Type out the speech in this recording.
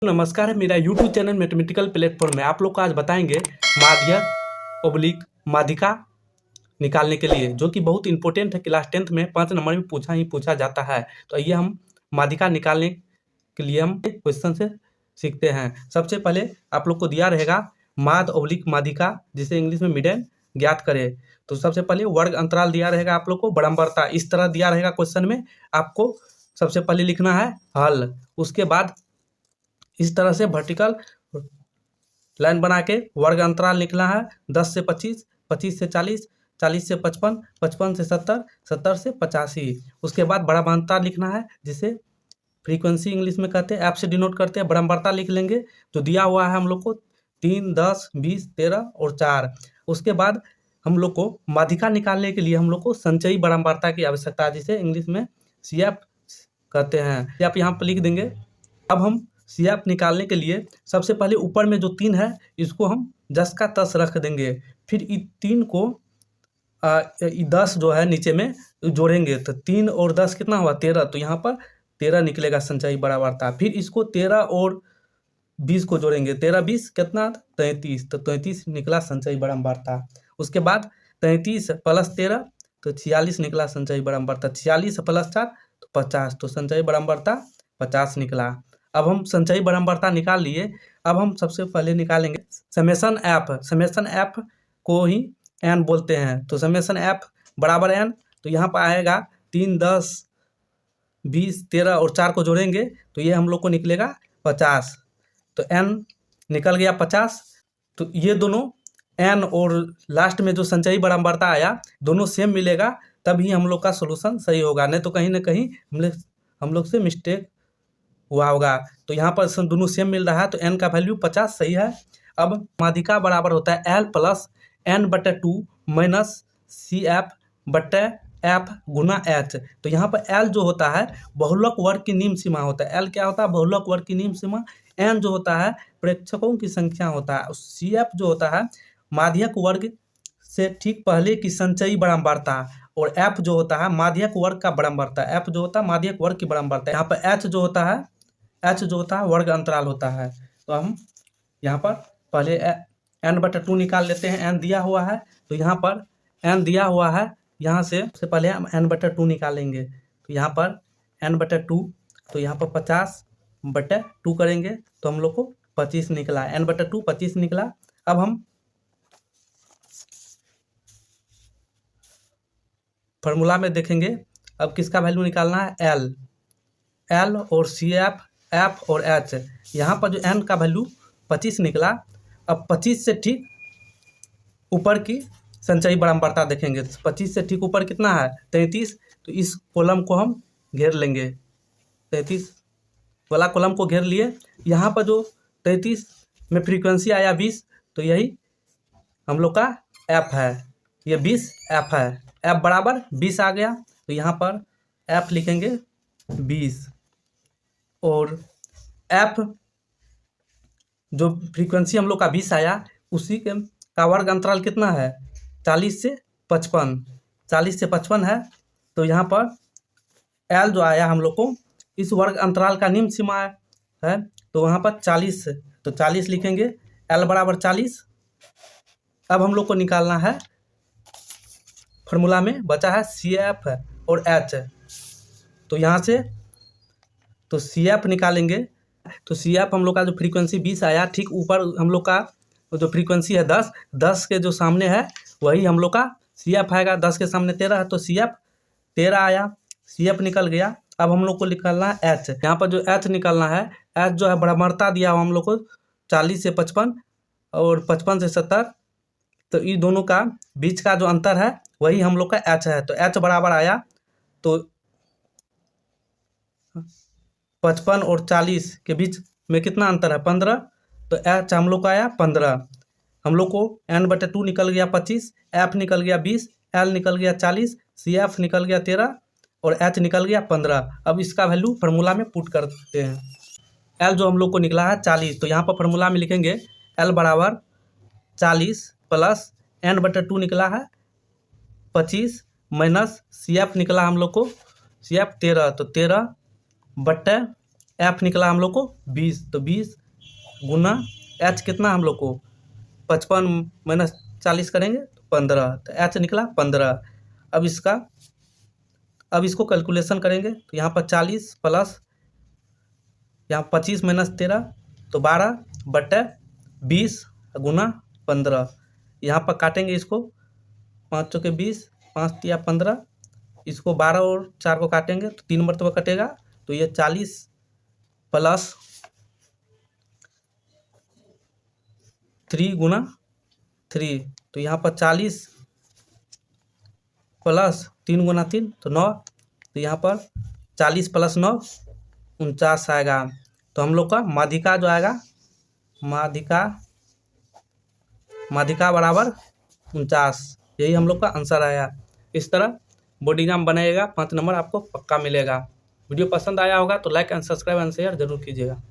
नमस्कार, मेरा YouTube channel mathematical platform में आप लोग को आज बताएंगे माध्यक ओब्लिक माध्यिका निकालने के लिए, जो कि बहुत इंपॉर्टेंट है। क्लास 10th में 5 नंबर में पूछा जाता है। तो आइए हम माध्यिका निकालने के लिए हम क्वेश्चन से सीखते हैं। सबसे पहले आप लोग को दिया रहेगा माध्य ओब्लिक माध्यिका, जिसे इंग्लिश में मिडेन, ज्ञात करें। तो सबसे पहले वर्ग अंतराल दिया रहेगा आप लोग को, बराबरता इस तरह दिया रहेगा क्वेश्चन में। आपको सबसे पहले लिखना है हल, उसके बाद इस तरह से वर्टिकल लाइन बना के वर्ग अंतराल निकला है 10 से 25, 25 से 40, 40 से 55, 55 से 70, 70 से 85। उसके बाद बराबरता लिखना है, जिसे फ्रीक्वेंसी इंग्लिश में कहते हैं, एफ से डिनोट करते हैं। बराबरता लिख लेंगे जो दिया हुआ है हम लोग को 3, 10, 20, 13 और 4। उसके बाद हम लोग को माध्यिका निकालने के लिए हम लोग को संचयी बराबरता की आवश्यकता है, जिसे इंग्लिश में CF कहते हैं। आप यहाँ पर लिख देंगे। अब हम CF निकालने के लिए सबसे पहले ऊपर में जो 3 है इसको हम 10 का 10 रख देंगे। फिर इस 3 को 10 जो है नीचे में जोड़ेंगे, तो 3 और 10 कितना हुआ 13। तो यहाँ पर 13 निकलेगा संचयी बराबरता। फिर इसको 13 और 20 को जोड़ेंगे, 13 20 कितना 33, तो 33 निकला संचयी बराबरता। उसके बाद 33 + 13 तो 46 निकला संचयी बराबरता। 46 + 4 तो 50, तो संचयी बराबरता 50 निकला। अब हम संचयी बराबरता निकाल लिए। अब हम सबसे पहले निकालेंगे समेशन एफ। समेशन एफ को ही एन बोलते हैं। तो समेशन एफ बराबर एन, तो यहाँ पर आएगा 3, 10, 20, 13 और 4 को जोड़ेंगे तो ये हम लोग को निकलेगा 50। तो एन निकल गया 50। तो ये दोनों एन और लास्ट में जो संचयी बराबरता आया दोनों सेम मिलेगा, तभी हम लोग का सोल्यूशन सही होगा। नहीं तो कहीं ना कहीं हम लोग से मिस्टेक हुआ होगा। तो यहाँ पर दोनों सेम मिल रहा है, तो n का वैल्यू 50 सही है। अब माध्यिका बराबर होता है L + n/2 - CF/F गुना H। तो यहाँ पर L जो होता है बहुलक वर्ग की निम्न सीमा होता है। L क्या होता है? बहुलक वर्ग की निम्न सीमा। n जो होता है प्रेक्षकों की संख्या होता है। CF जो होता है माध्यक वर्ग से ठीक पहले की संचयी बराबरता, और F जो होता है माध्यक वर्ग का बराबरता। F जो होता है माध्यक वर्ग की बराबरता। यहाँ पर H जो होता है वर्ग अंतराल होता है। तो हम यहाँ पर पहले n/2 निकाल लेते हैं। n दिया हुआ है, तो यहाँ पर n दिया हुआ है, यहाँ से पहले हम n/2 निकालेंगे। तो यहाँ पर n/2, तो यहाँ पर 50/2 करेंगे तो हम लोग को 25 निकला। n/2 25 निकला। अब हम फॉर्मूला में देखेंगे। अब किसका वैल्यू निकालना है? L और CF, F और H। यहाँ पर जो n का वैल्यू 25 निकला। अब 25 से ठीक ऊपर की संचयी बराबरता देखेंगे। 25 से ठीक ऊपर कितना है? 33। तो इस कॉलम को हम घेर लेंगे। 33 वाला कॉलम को घेर लिए। यहाँ पर जो 33 में फ्रीक्वेंसी आया 20, तो यही हम लोग का F है। ये 20 F है। F बराबर 20 आ गया, तो यहाँ पर F लिखेंगे 20। और F जो फ्रीक्वेंसी हम लोग का 20 आया, उसी का वर्ग अंतराल कितना है? 40 से 55। 40 से 55 है, तो यहाँ पर L जो आया हम लोग को इस वर्ग अंतराल का निम्न सीमा है, तो वहाँ पर 40, तो 40 लिखेंगे। L बराबर 40। अब हम लोग को निकालना है, फार्मूला में बचा है CF और H। तो यहाँ से तो CF निकालेंगे। तो CF हम लोग का जो फ्रीक्वेंसी 20 आया, ठीक ऊपर हम लोग का जो फ्रीक्वेंसी है 10 के जो सामने है वही हम लोग का CF आएगा। 10 के सामने 13 है, तो CF 13 आया। CF निकल गया। अब हम लोग को निकालना है H। यहाँ पर जो H निकालना है, H जो है बराबरता दिया हुआ हम लोग को 40 से 55 और 55 से 70। तो ये दोनों का बीच का जो अंतर है वही हम लोग का H है। तो H बराबर आया, तो 55 और 40 के बीच में कितना अंतर है? 15। तो H हम लोग का आया 15। हम लोग को n/2 निकल गया 25, F निकल गया 20, L निकल गया 40, CF निकल गया 13 और H निकल गया 15। अब इसका वैल्यू फार्मूला में पुट करते हैं। L जो हम लोग को निकला है 40, तो यहाँ पर फार्मूला में लिखेंगे L बराबर 40 + n/2 निकला है 25 - CF निकला हम लोग को CF 13, तो 13/n एफ निकला हम लोग को 20, तो 20 गुना एच कितना हम लोग को 55 माइनस 40 करेंगे तो 15, तो एच निकला 15। अब इसको कैलकुलेशन करेंगे तो यहाँ पर 40 प्लस यहाँ 25 माइनस 13 तो 12/20 गुना 15। यहाँ पर काटेंगे इसको, 5 चौके 20, 5 तिया 15, इसको 12 और 4 को काटेंगे तो 3 मरतबा कटेगा, तो ये 40 प्लस 3 गुना 3, तो यहाँ पर 40 प्लस 3 गुना 3 तो 9, तो यहाँ पर 40 प्लस 9 49 आएगा। तो हम लोग का माध्यिका जो आएगा, माध्यिका बराबर 49, यही हम लोग का आंसर आया। इस तरह बोर्ड एग्जाम बनाइएगा, 5 नंबर आपको पक्का मिलेगा। वीडियो पसंद आया होगा तो like and subscribe and share जरूर कीजिएगा।